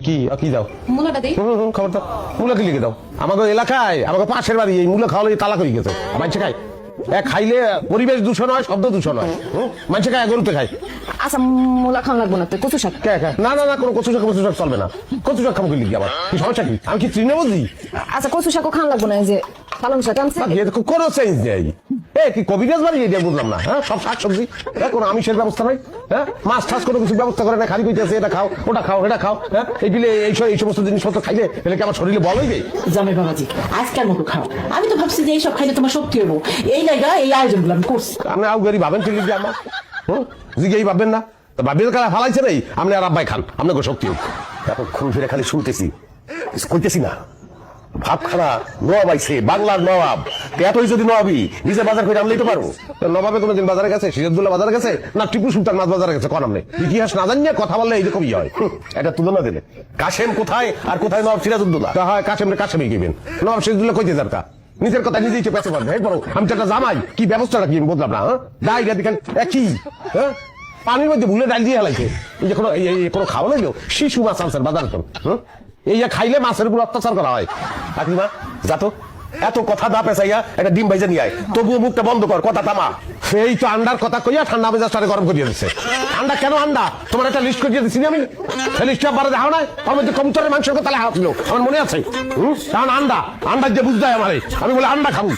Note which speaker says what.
Speaker 1: কি কি দাও
Speaker 2: মূলাটা দেই।
Speaker 1: খবর দাও মূলা কি লিখে দাও আমাদের এলাকায় আমাদের পাশের বাড়ি এই মূলা খাওয়ালে তালাক হয়ে গেছে মানুষে খায় খাইলে পরিবেশ দূষণ হয় শব্দ দূষণ হয় মানুষে খায় গরুতে খায়
Speaker 2: আচ্ছা মূলা খাওয়া লাগবো না তো কচু শাক।
Speaker 1: না না না কোনো কচু শাক চলবে না কচু শাক খাবো কি লিখি আবার কি সমস্যা কি আমি কি চিনে বুঝি
Speaker 2: আচ্ছা কচু শাকও খাওয়া লাগবো না এই যে পালং শাক আনছে।
Speaker 1: কোনো চেঞ্জ নেই কি কবিরাজ বাড়ি এটা বুঝলাম না হ্যাঁ সব শাক সবজি কোনো আমিষের ব্যবস্থা নাই হ্যাঁ মাছ টাছ কোনো কিছু ব্যবস্থা করে না খালি কইতেছে এটা খাও ওটা খাও এটা খাও হ্যাঁ এই বিলে এই সমস্ত জিনিসপত্র খাইলে এলে কি আমার শরীরে বল হইবে
Speaker 3: জামাই বাবাজি আজকাল মতো খাও আমি তো ভাবছি যে এইসব খাইলে তোমার শক্তি হবো এই জায়গা এই আয়োজনগুলো আমি করছি
Speaker 1: আপনি আউগারি ভাবেন ঠিক লিখি আমার জিগেই ভাববেন না ভাবের কারা ফালাইছে নেই আপনি আর আব্বাই খান আপনাকে শক্তি হোক এখন খুন ফিরে খালি শুনতেছি কইতেছি না ভাব খানা নবাব আইছে বাংলার নবাব এতই যদি নবাবি নিজে বাজার করে আনলেই তো পারবো নবাবে কোনোদিন বাজারে গেছে সিরাজদুল্লাহ বাজারে গেছে না টিপু সুলতান মাছ বাজারে গেছে কোন আপনি ইতিহাস না জানিয়ে কথা বললে এইরকমই হয় এটা তুলনা দিলে কাশেম কোথায় আর কোথায় নবাব সিরাজউদ্দৌলা তা হয় কাশেমই গেবেন নবাব সিরাজদুল্লাহ কইতে দরকার নিজের কথা নিজেই তো পেছে পারবে এরপরও আমি তো একটা জামাই কি ব্যবস্থাটা কি বললাম না ডাইরিয়া দেখেন একই হ্যাঁ পানির মধ্যে ভুলে ডাল দিয়ে হেলাইছে এই যে কোনো খাওয়া লাগলো শিশু মাছ আনছে বাজারে তো এই যে খাইলে মাছের উপর অত্যাচার করা হয় কাকিমা যাতো এত কথা দা পেঁচাইয়া একটা ডিম ভাইজা নিয়ে আয় তবুও মুখটা বন্ধ কর কথা থামা সেই তো আন্ডার কথা কইয়া ঠান্ডা মেজাজটারে গরম করিয়ে দিচ্ছে আন্ডা কেন আন্ডা তোমার একটা লিস্ট করিয়ে দিচ্ছি আমি সেই লিস্টটা বারে দেখাও না আমার মধ্যে কবুতরের মাংসের কথা লেখা ছিল আমার মনে আছে কারণ আন্ডা যে বুঝতে হয় আমারে আমি বলে আন্ডা খাবো